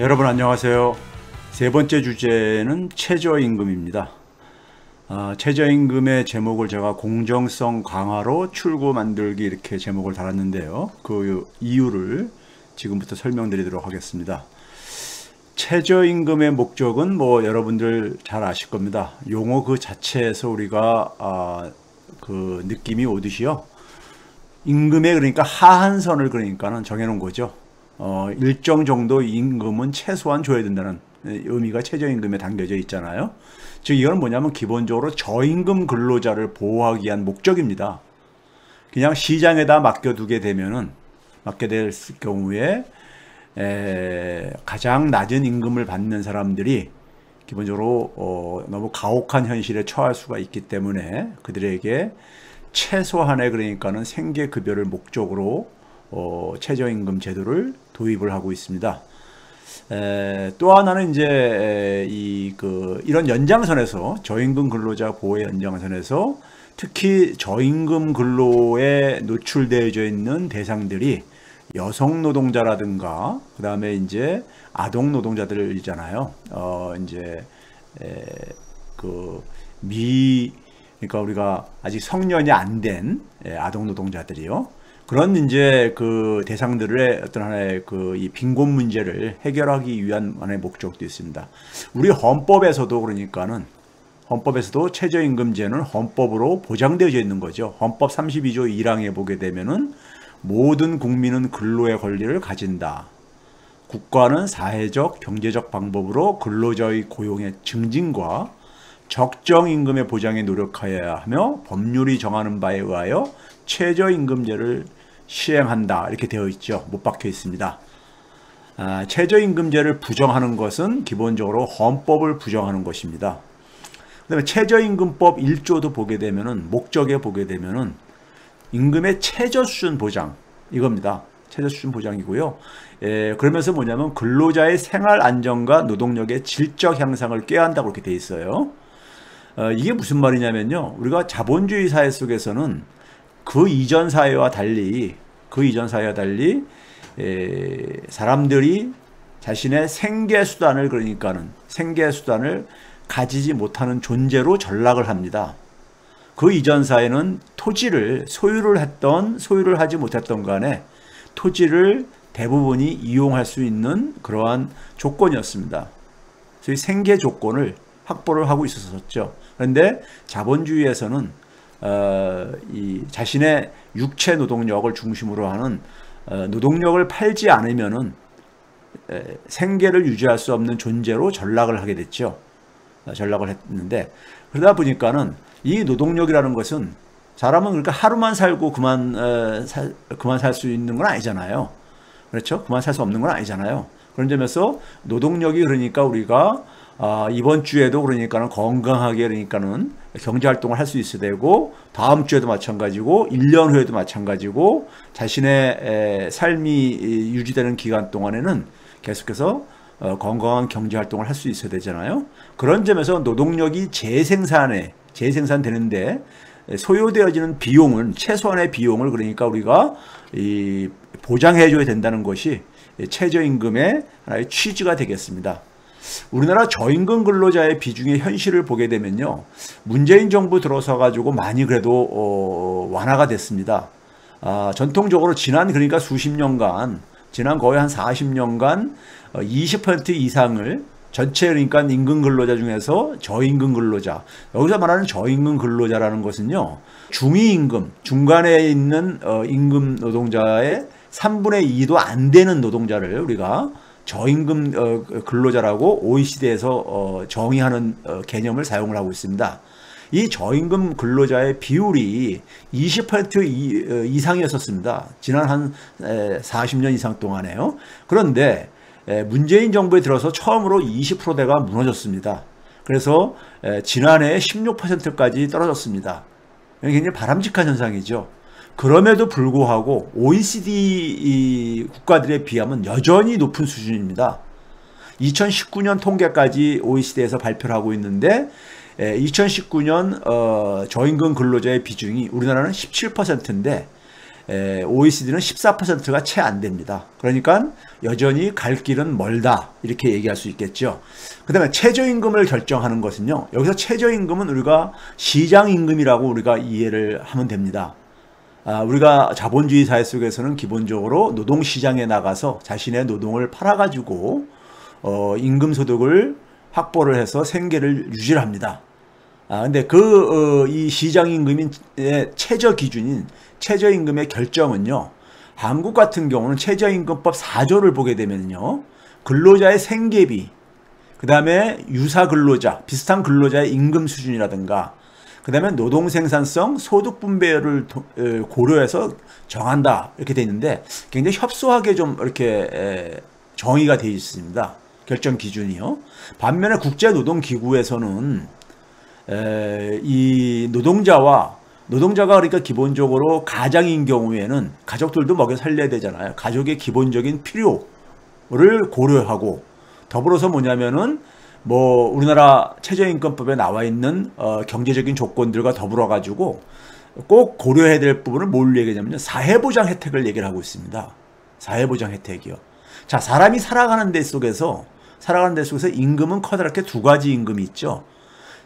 여러분 안녕하세요. 세 번째 주제는 최저임금입니다. 최저임금의 제목을 제가 공정성 강화로 출구 만들기 이렇게 제목을 달았는데요. 그 이유를 지금부터 설명드리도록 하겠습니다. 최저임금의 목적은 여러분들 잘 아실 겁니다. 용어 그 자체에서 우리가 그 느낌이 오듯이요. 임금에 그러니까 하한선을 그러니까는 정해놓은 거죠. 일정 정도 임금은 최소한 줘야 된다는 의미가 최저임금에 담겨져 있잖아요. 즉 이건 뭐냐면 기본적으로 저임금 근로자를 보호하기 위한 목적입니다. 그냥 시장에다 맡겨두게 되면은 맡게 될 경우에 가장 낮은 임금을 받는 사람들이 기본적으로 너무 가혹한 현실에 처할 수가 있기 때문에 그들에게 최소한의 그러니까는 생계급여를 목적으로 최저임금 제도를 도입을 하고 있습니다. 또 하나는 이제 이런 연장선에서 저임금 근로자 보호의 연장선에서 특히 저임금 근로에 노출되어져 있는 대상들이 여성 노동자라든가 그 다음에 이제 아동 노동자들이잖아요. 그러니까 우리가 아직 성년이 안 된 아동 노동자들이요. 그런 이제 그 대상들의 어떤 하나의 이 빈곤 문제를 해결하기 위한 하나의 목적도 있습니다. 우리 헌법에서도 그러니까는 헌법에서도 최저임금제는 헌법으로 보장되어져 있는 거죠. 헌법 32조 1항에 보게 되면은 모든 국민은 근로의 권리를 가진다. 국가는 사회적, 경제적 방법으로 근로자의 고용의 증진과 적정 임금의 보장에 노력하여야 하며 법률이 정하는 바에 의하여 최저임금제를 시행한다. 이렇게 되어 있죠. 못 박혀 있습니다. 최저임금제를 부정하는 것은 기본적으로 헌법을 부정하는 것입니다. 그 다음에 최저임금법 1조도 보게 되면은 목적에 보게 되면은 임금의 최저수준 보장 이겁니다. 최저수준 보장이고요. 그러면서 뭐냐면 근로자의 생활 안정과 노동력의 질적 향상을 꾀한다고 그렇게 돼 있어요. 이게 무슨 말이냐면요. 우리가 자본주의 사회 속에서는 그 이전 사회와 달리 사람들이 자신의 생계수단을 가지지 못하는 존재로 전락을 합니다. 그 이전 사회는 토지를 소유를 하지 못했던 간에 토지를 대부분이 이용할 수 있는 그러한 조건이었습니다. 소위 생계 조건을 확보를 하고 있었죠. 그런데 자본주의에서는 이 자신의 육체 노동력을 중심으로 하는 노동력을 팔지 않으면은 생계를 유지할 수 없는 존재로 전락을 하게 됐죠. 전락을 했는데 그러다 보니까는 이 노동력이라는 것은 사람은 그러니까 하루만 살고 그만 살 수 있는 건 아니잖아요. 그렇죠? 그만 살 수 없는 건 아니잖아요. 그런 점에서 노동력이 그러니까 우리가 이번 주에도 그러니까는 건강하게 그러니까는 경제활동을 할 수 있어야 되고 다음 주에도 마찬가지고 1년 후에도 마찬가지고 자신의 삶이 유지되는 기간 동안에는 계속해서 건강한 경제활동을 할 수 있어야 되잖아요. 그런 점에서 노동력이 재생산되는데 소요되어지는 비용은 최소한의 비용을 그러니까 우리가 보장해 줘야 된다는 것이 최저임금의 하나의 취지가 되겠습니다. 우리나라 저임금 근로자의 비중의 현실을 보게 되면요. 문재인 정부 들어서 가지고 많이 그래도 완화가 됐습니다. 전통적으로 그러니까 수십 년간, 지난 거의 한 40년간 20% 이상을 전체 그러니까 임금 근로자 중에서 저임금 근로자, 여기서 말하는 저임금 근로자라는 것은요. 중위임금, 중간에 있는 임금 노동자의 3분의 2도 안 되는 노동자를 우리가 저임금 근로자라고 OECD에서 정의하는 개념을 사용을 하고 있습니다. 이 저임금 근로자의 비율이 20% 이상이었습니다. 지난 한 40년 이상 동안에요. 그런데 문재인 정부에 들어서 처음으로 20%대가 무너졌습니다. 그래서 지난해 16%까지 떨어졌습니다. 굉장히 바람직한 현상이죠. 그럼에도 불구하고 OECD 국가들에 비하면 여전히 높은 수준입니다. 2019년 통계까지 OECD에서 발표를 하고 있는데 2019년 저임금 근로자의 비중이 우리나라는 17%인데 OECD는 14%가 채 안 됩니다. 그러니까 여전히 갈 길은 멀다 이렇게 얘기할 수 있겠죠. 그 다음에 최저임금을 결정하는 것은요. 여기서 최저임금은 우리가 시장임금이라고 우리가 이해를 하면 됩니다. 우리가 자본주의 사회 속에서는 기본적으로 노동시장에 나가서 자신의 노동을 팔아가지고 임금소득을 확보를 해서 생계를 유지를 합니다. 근데 이 시장임금의 최저 기준인 최저임금의 결정은요, 한국 같은 경우는 최저임금법 4조를 보게 되면요, 근로자의 생계비, 그 다음에 유사 근로자, 비슷한 근로자의 임금 수준이라든가, 그 다음에 노동 생산성, 소득 분배를 고려해서 정한다 이렇게 돼 있는데 굉장히 협소하게 좀 이렇게 정의가 되어 있습니다. 결정 기준이요. 반면에 국제노동기구에서는 이 노동자가 그러니까 기본적으로 가장인 경우에는 가족들도 먹여 살려야 되잖아요. 가족의 기본적인 필요를 고려하고 더불어서 뭐냐면은 우리나라 최저임금법에 나와 있는 경제적인 조건들과 더불어 가지고 꼭 고려해야 될 부분을 뭘 얘기하냐면요, 사회보장 혜택을 얘기를 하고 있습니다. 사회보장 혜택이요. 자, 사람이 살아가는 데 속에서 임금은 커다랗게 두 가지 임금이 있죠.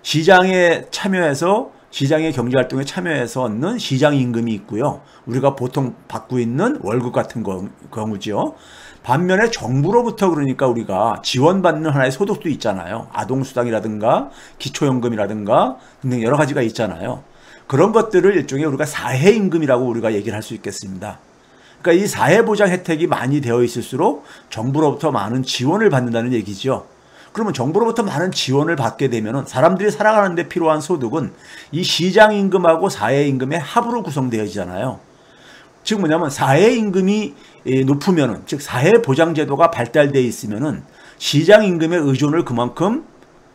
시장에 참여해서 시장의 경제활동에 참여해서 얻는 시장임금이 있고요. 우리가 보통 받고 있는 월급 같은 경우죠. 반면에 정부로부터 그러니까 우리가 지원받는 하나의 소득도 있잖아요. 아동수당이라든가 기초연금이라든가 등등 여러 가지가 있잖아요. 그런 것들을 일종의 우리가 사회임금이라고 우리가 얘기를 할 수 있겠습니다. 그러니까 이 사회보장 혜택이 많이 되어 있을수록 정부로부터 많은 지원을 받는다는 얘기죠. 그러면 정부로부터 많은 지원을 받게 되면 사람들이 살아가는 데 필요한 소득은 이 시장임금하고 사회임금의 합으로 구성되어지잖아요. 즉 뭐냐면 사회임금이 높으면은, 즉 사회보장제도가 발달되어 있으면은 시장임금의 의존을 그만큼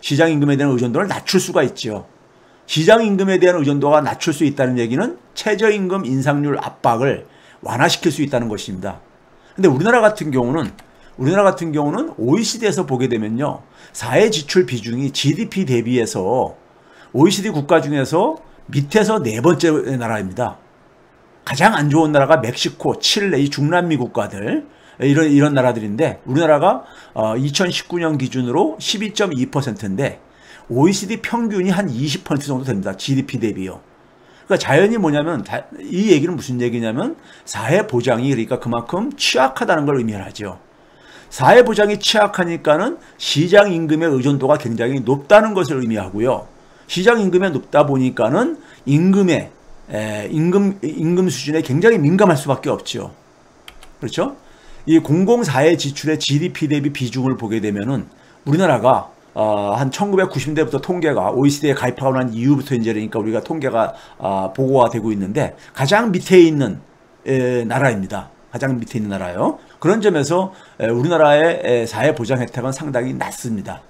시장임금에 대한 의존도를 낮출 수가 있죠. 시장임금에 대한 의존도가 낮출 수 있다는 얘기는 최저임금 인상률 압박을 완화시킬 수 있다는 것입니다. 근데 우리나라 같은 경우는 OECD에서 보게 되면요, 사회 지출 비중이 GDP 대비해서 OECD 국가 중에서 밑에서 네 번째 나라입니다. 가장 안 좋은 나라가 멕시코, 칠레, 이 중남미 국가들, 이런 나라들인데 우리나라가 2019년 기준으로 12.2%인데 OECD 평균이 한 20% 정도 됩니다. GDP 대비요. 그러니까 자연히 뭐냐면 이 얘기는 무슨 얘기냐면 사회보장이 그러니까 그만큼 취약하다는 걸 의미를 하죠. 사회보장이 취약하니까는 시장임금의 의존도가 굉장히 높다는 것을 의미하고요. 시장임금이 높다 보니까는 임금 수준에 굉장히 민감할 수밖에 없죠. 그렇죠? 이 공공사회 지출의 GDP 대비 비중을 보게 되면은 우리나라가 한 1990년대부터 통계가 OECD에 가입하고 난 이후부터 이제 그러니까 우리가 통계가 보고가 되고 있는데 가장 밑에 있는 나라입니다. 가장 밑에 있는 나라요. 그런 점에서 우리나라의 사회보장 혜택은 상당히 낮습니다.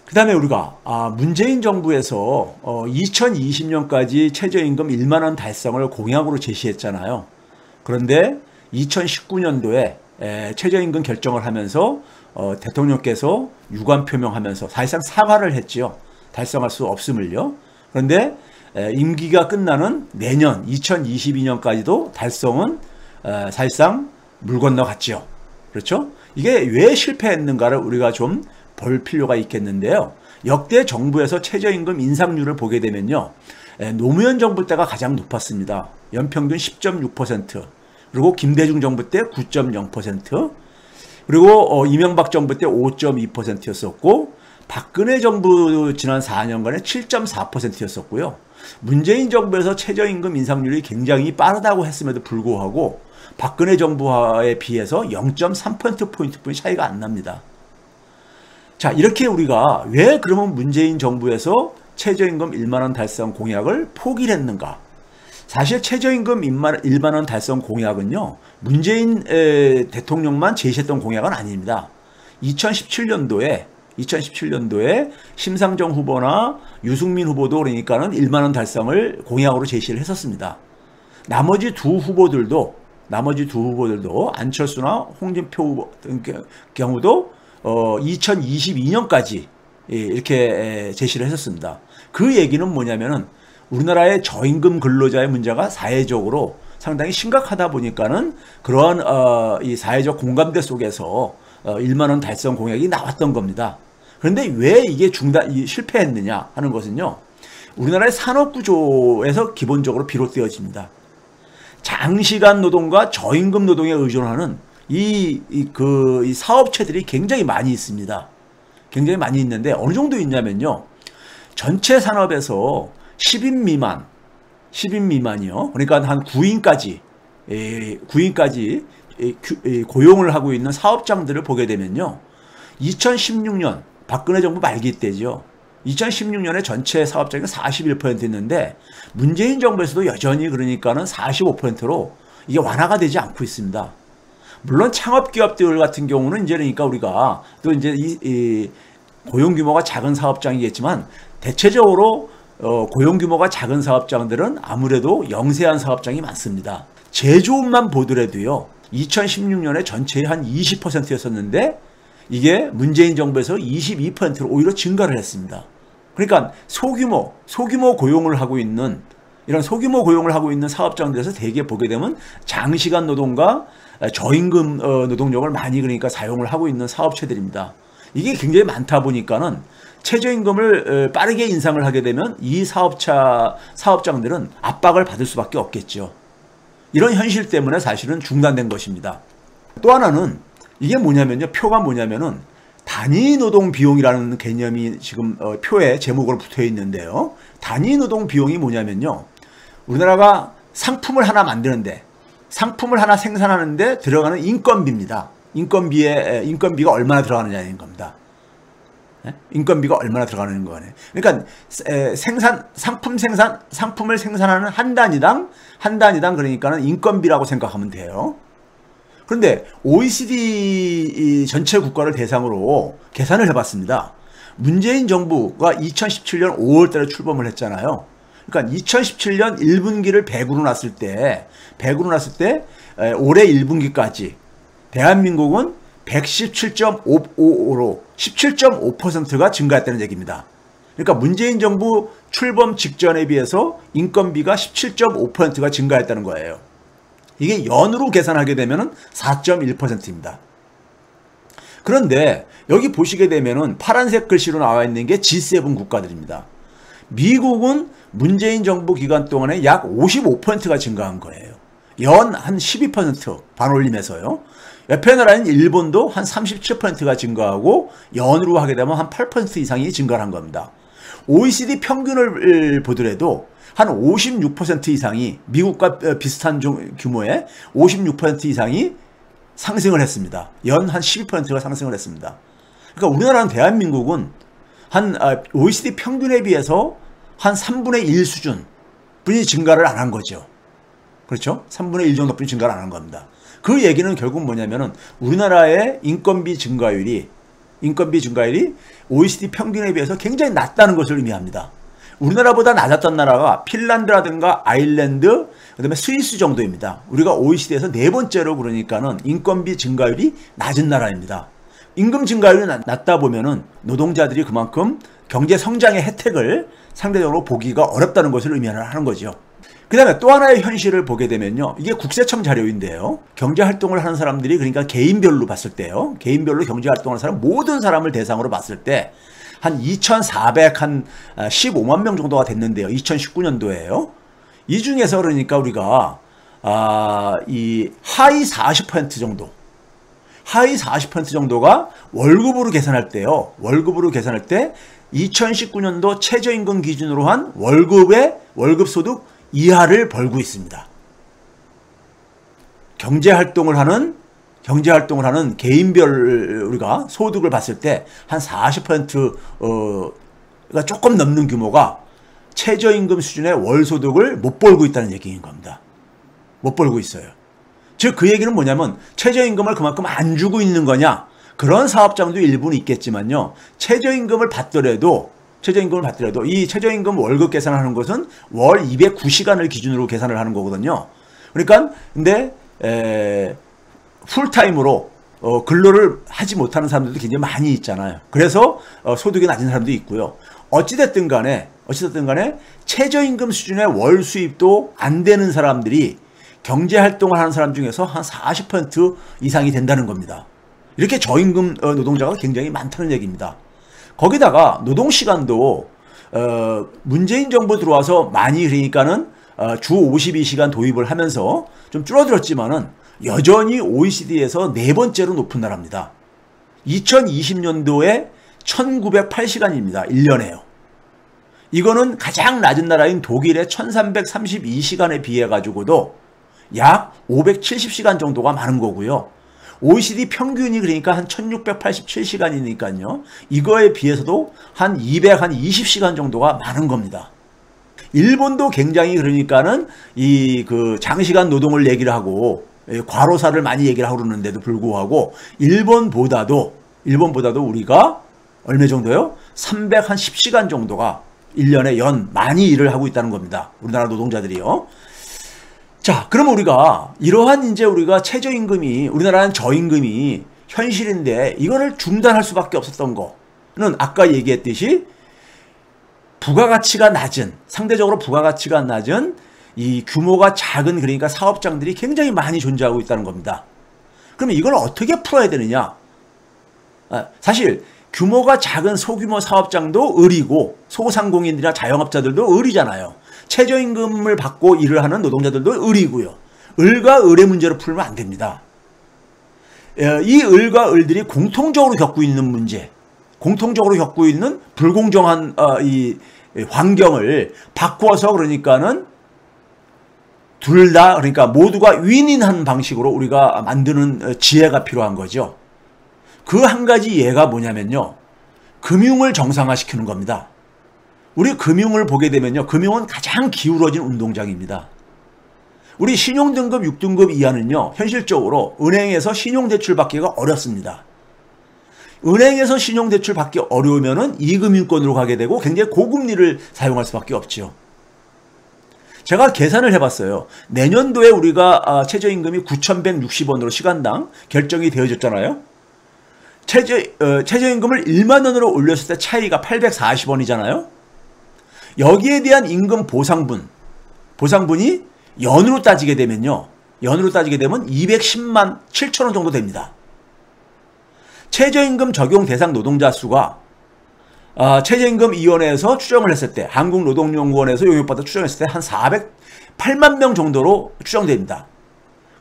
그 다음에 우리가 문재인 정부에서 2020년까지 최저임금 1만원 달성을 공약으로 제시했잖아요. 그런데 2019년도에 최저임금 결정을 하면서 대통령께서 유감 표명하면서 사실상 사과를 했지요. 달성할 수 없음을요. 그런데 임기가 끝나는 내년 2022년까지도 달성은 사실상 물 건너갔죠. 그렇죠? 이게 왜 실패했는가를 우리가 좀 볼 필요가 있겠는데요. 역대 정부에서 최저임금 인상률을 보게 되면요, 노무현 정부 때가 가장 높았습니다. 연평균 10.6%, 그리고 김대중 정부 때 9.0%, 그리고 이명박 정부 때 5.2%였었고 박근혜 정부 지난 4년간에 7.4%였었고요. 문재인 정부에서 최저임금 인상률이 굉장히 빠르다고 했음에도 불구하고 박근혜 정부에 비해서 0.3%포인트뿐이 차이가 안 납니다. 자, 이렇게 우리가 왜 그러면 문재인 정부에서 최저임금 1만원 달성 공약을 포기를 했는가? 사실 최저임금 1만원 달성 공약은요, 문재인 대통령만 제시했던 공약은 아닙니다. 2017년도에 심상정 후보나 유승민 후보도 그러니까는 1만원 달성을 공약으로 제시를 했었습니다. 나머지 두 후보들도 안철수나 홍준표 후보 등 경우도 2022년까지 이렇게 제시를 했었습니다. 그 얘기는 뭐냐면은 우리나라의 저임금 근로자의 문제가 사회적으로 상당히 심각하다 보니까는 그러한 이 사회적 공감대 속에서 1만 원 달성 공약이 나왔던 겁니다. 그런데 왜 이게 실패했느냐 하는 것은요, 우리나라의 산업구조에서 기본적으로 비롯되어집니다. 장시간 노동과 저임금 노동에 의존하는 이 사업체들이 굉장히 많이 있습니다. 굉장히 많이 있는데 어느 정도 있냐면요, 전체 산업에서 10인 미만이요. 그러니까 한 9인까지 고용을 하고 있는 사업장들을 보게 되면요, 2016년 박근혜 정부 말기 때죠. 2016년에 전체 사업장이 41%였는데 문재인 정부에서도 여전히 그러니까는 45%로 이게 완화가 되지 않고 있습니다. 물론 창업기업들 같은 경우는 이제 그러니까 우리가 또 이제 이 고용 규모가 작은 사업장이겠지만 대체적으로 고용 규모가 작은 사업장들은 아무래도 영세한 사업장이 많습니다. 제조업만 보더라도요, 2016년에 전체의 한 20%였었는데 이게 문재인 정부에서 22%로 오히려 증가를 했습니다. 그러니까 소규모 고용을 하고 있는 이런 소규모 고용을 하고 있는 사업장들에서 대개 보게 되면 장시간 노동과 저임금 노동력을 많이 그러니까 사용을 하고 있는 사업체들입니다. 이게 굉장히 많다 보니까는 최저임금을 빠르게 인상을 하게 되면 이 사업장들은 압박을 받을 수밖에 없겠죠. 이런 현실 때문에 사실은 중단된 것입니다. 또 하나는 이게 뭐냐면요, 표가 뭐냐면은 단위 노동 비용이라는 개념이 지금 표에 제목으로 붙어 있는데요. 단위 노동 비용이 뭐냐면요, 우리나라가 상품을 하나 만드는데, 상품을 하나 생산하는데 들어가는 인건비입니다. 인건비가 얼마나 들어가느냐는 겁니다. 인건비가 얼마나 들어가는 거네. 그러니까 상품을 생산하는 한 단위당 그러니까는 인건비라고 생각하면 돼요. 그런데 OECD 전체 국가를 대상으로 계산을 해봤습니다. 문재인 정부가 2017년 5월 달에 출범을 했잖아요. 그러니까 2017년 1분기를 100으로 놨을 때 올해 1분기까지 대한민국은 117.55로 17.5%가 증가했다는 얘기입니다. 그러니까 문재인 정부 출범 직전에 비해서 인건비가 17.5%가 증가했다는 거예요. 이게 연으로 계산하게 되면 4.1%입니다. 그런데 여기 보시게 되면은 파란색 글씨로 나와 있는 게 G7 국가들입니다. 미국은 문재인 정부 기간 동안에 약 55%가 증가한 거예요. 연 한 12% 반올림해서요. 옆에 나라는 일본도 한 37%가 증가하고 연으로 하게 되면 한 8% 이상이 증가한 겁니다. OECD 평균을 보더라도 한 56% 이상이 미국과 비슷한 규모의 56% 이상이 상승을 했습니다. 연 한 12%가 상승을 했습니다. 그러니까 우리나라는 대한민국은 한 OECD 평균에 비해서 한 3분의 1 수준뿐이 증가를 안 한 거죠. 그렇죠? 3분의 1 정도뿐이 증가를 안 한 겁니다. 그 얘기는 결국 뭐냐면은 우리나라의 인건비 증가율이 OECD 평균에 비해서 굉장히 낮다는 것을 의미합니다. 우리나라보다 낮았던 나라가 핀란드라든가 아일랜드, 그다음에 스위스 정도입니다. 우리가 OECD에서 네 번째로 그러니까는 인건비 증가율이 낮은 나라입니다. 임금 증가율이 낮다 보면은 노동자들이 그만큼 경제 성장의 혜택을 상대적으로 보기가 어렵다는 것을 의미하는 거죠. 그 다음에 또 하나의 현실을 보게 되면요, 이게 국세청 자료인데요, 경제활동을 하는 사람들이 그러니까 개인별로 봤을 때요, 개인별로 경제활동을 하는 사람 모든 사람을 대상으로 봤을 때 한 2,415만 명 정도가 됐는데요. 2019년도에요. 이 중에서 그러니까 우리가 이 하위 40% 정도가 월급으로 계산할 때요. 월급으로 계산할 때 2019년도 최저임금 기준으로 한 월급 소득 이하를 벌고 있습니다. 경제활동을 하는 개인별 우리가 소득을 봤을 때 한 40%가 조금 넘는 규모가 최저임금 수준의 월소득을 못 벌고 있다는 얘기인 겁니다. 못 벌고 있어요. 즉 그 얘기는 뭐냐면 최저임금을 그만큼 안 주고 있는 거냐, 그런 사업장도 일부는 있겠지만요, 최저임금을 받더라도 이 최저임금 월급 계산하는 것은 월 209시간을 기준으로 계산을 하는 거거든요. 그러니까 근데 풀타임으로 근로를 하지 못하는 사람들도 굉장히 많이 있잖아요. 그래서 소득이 낮은 사람도 있고요. 어찌됐든 간에 최저임금 수준의 월 수입도 안 되는 사람들이 경제활동을 하는 사람 중에서 한 40% 이상이 된다는 겁니다. 이렇게 저임금 노동자가 굉장히 많다는 얘기입니다. 거기다가 노동시간도 문재인 정부 들어와서 많이 그러니까는 주 52시간 도입을 하면서 좀 줄어들었지만은 여전히 OECD에서 네 번째로 높은 나라입니다. 2020년도에 1908시간입니다. 1년에요. 이거는 가장 낮은 나라인 독일의 1332시간에 비해 가지고도 약 570시간 정도가 많은 거고요. OECD 평균이 그러니까 한 1687시간이니까요. 이거에 비해서도 한 220시간 정도가 많은 겁니다. 일본도 굉장히 그러니까는 이 그 장시간 노동을 얘기를 하고 과로사를 많이 얘기를 하고 그러는데도 불구하고 일본보다도 우리가 얼마 정도요? 310시간 정도가 1년에 연 많이 일을 하고 있다는 겁니다. 우리나라 노동자들이요. 자, 그러면 우리가 이러한 이제 우리가 최저임금이 우리나라는 저임금이 현실인데 이거를 중단할 수밖에 없었던 거는 아까 얘기했듯이 부가가치가 낮은 상대적으로 부가가치가 낮은 이 규모가 작은 그러니까 사업장들이 굉장히 많이 존재하고 있다는 겁니다. 그러면 이걸 어떻게 풀어야 되느냐? 사실 규모가 작은 소규모 사업장도 을이고 소상공인들이나 자영업자들도 을이잖아요. 최저임금을 받고 일을 하는 노동자들도 을이고요. 을과 을의 문제를 풀면 안 됩니다. 이 을과 을들이 공통적으로 겪고 있는 문제, 공통적으로 겪고 있는 불공정한 이 환경을 바꾸어서 그러니까는 둘 다 그러니까 모두가 윈윈한 방식으로 우리가 만드는 지혜가 필요한 거죠. 그 한 가지 예가 뭐냐면요. 금융을 정상화시키는 겁니다. 우리 금융을 보게 되면요. 금융은 가장 기울어진 운동장입니다. 우리 신용등급 6등급 이하는요. 현실적으로 은행에서 신용대출 받기가 어렵습니다. 은행에서 신용대출 받기 어려우면은 이금융권으로 가게 되고 굉장히 고금리를 사용할 수밖에 없죠. 제가 계산을 해봤어요. 내년도에 우리가 최저임금이 9,160원으로 시간당 결정이 되어졌잖아요. 최저임금을 1만 원으로 올렸을 때 차이가 840원이잖아요. 여기에 대한 임금 보상분이 연으로 따지게 되면요. 연으로 따지게 되면 210만 7천 원 정도 됩니다. 최저임금 적용 대상 노동자 수가 최저임금위원회에서 추정을 했을 때 한국노동연구원에서 용역받아 추정했을 때 한 408만 명 정도로 추정됩니다.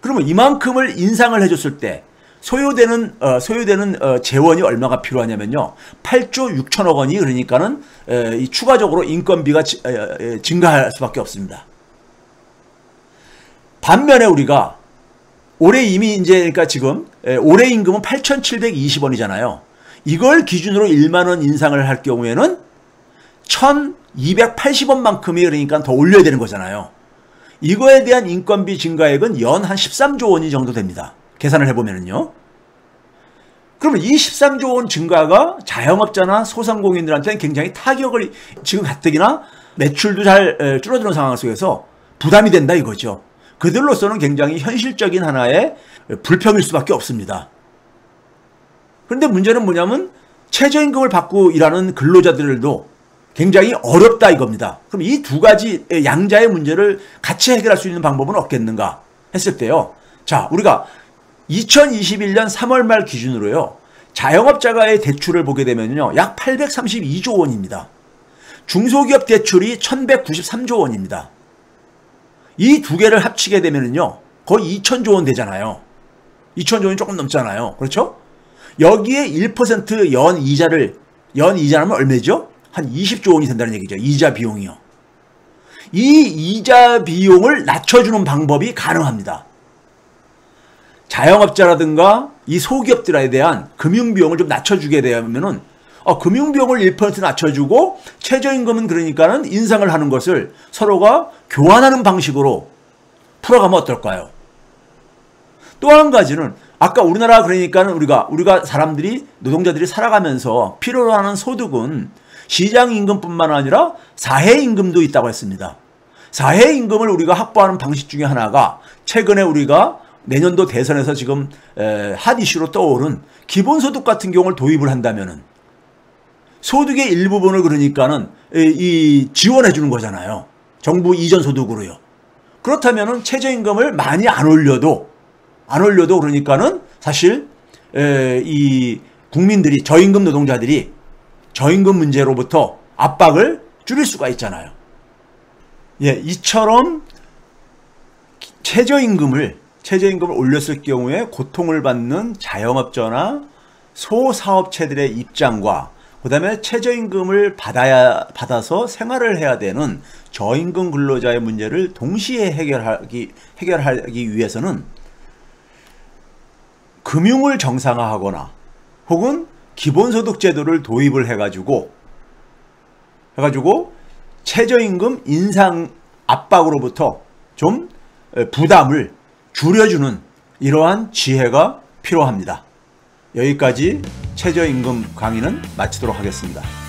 그러면 이만큼을 인상을 해줬을 때 소요되는 재원이 얼마가 필요하냐면요. 8조 6천억 원이 그러니까는 추가적으로 인건비가 증가할 수밖에 없습니다. 반면에 우리가 올해 이미 이제 그러니까 지금 올해 임금은 8,720원이잖아요. 이걸 기준으로 1만 원 인상을 할 경우에는 1,280원만큼이 그러니까 더 올려야 되는 거잖아요. 이거에 대한 인건비 증가액은 연 한 13조 원이 정도 됩니다. 계산을 해보면은요. 그러면 이 13조 원 증가가 자영업자나 소상공인들한테는 굉장히 타격을 지금 가뜩이나 매출도 잘 줄어드는 상황 속에서 부담이 된다 이거죠. 그들로서는 굉장히 현실적인 하나의 불평일 수밖에 없습니다. 그런데 문제는 뭐냐면 최저임금을 받고 일하는 근로자들도 굉장히 어렵다 이겁니다. 그럼 이 두 가지 양자의 문제를 같이 해결할 수 있는 방법은 없겠는가 했을 때요. 자, 우리가 2021년 3월 말 기준으로요. 자영업자가의 대출을 보게 되면요. 약 832조 원입니다. 중소기업 대출이 1193조 원입니다. 이 두 개를 합치게 되면요. 거의 2천조 원 되잖아요. 2천조 원이 조금 넘잖아요. 그렇죠? 여기에 1% 연 이자라면 얼마죠? 한 20조 원이 된다는 얘기죠. 이자 비용이요. 이 이자 비용을 낮춰주는 방법이 가능합니다. 자영업자라든가 이 소기업들에 대한 금융비용을 좀 낮춰주게 되면은 금융비용을 1% 낮춰주고 최저임금은 그러니까는 인상을 하는 것을 서로가 교환하는 방식으로 풀어가면 어떨까요? 또 한 가지는 아까 우리나라 그러니까는 우리가 사람들이 노동자들이 살아가면서 필요로 하는 소득은 시장임금뿐만 아니라 사회임금도 있다고 했습니다. 사회임금을 우리가 확보하는 방식 중에 하나가 최근에 우리가 내년도 대선에서 지금 핫 이슈로 떠오른 기본소득 같은 경우를 도입을 한다면은 소득의 일부분을 그러니까는 이 지원해 주는 거잖아요. 정부 이전 소득으로요. 그렇다면은 최저임금을 많이 안 올려도 그러니까는 사실 이 국민들이, 저임금 노동자들이 저임금 문제로부터 압박을 줄일 수가 있잖아요. 예, 이처럼 최저임금을 올렸을 경우에 고통을 받는 자영업자나 소사업체들의 입장과 그다음에 최저임금을 받아서 생활을 해야 되는 저임금 근로자의 문제를 동시에 해결하기 위해서는 금융을 정상화하거나 혹은 기본소득 제도를 도입을 해가지고 최저임금 인상 압박으로부터 좀 부담을 줄여주는 이러한 지혜가 필요합니다. 여기까지 최저임금 강의는 마치도록 하겠습니다.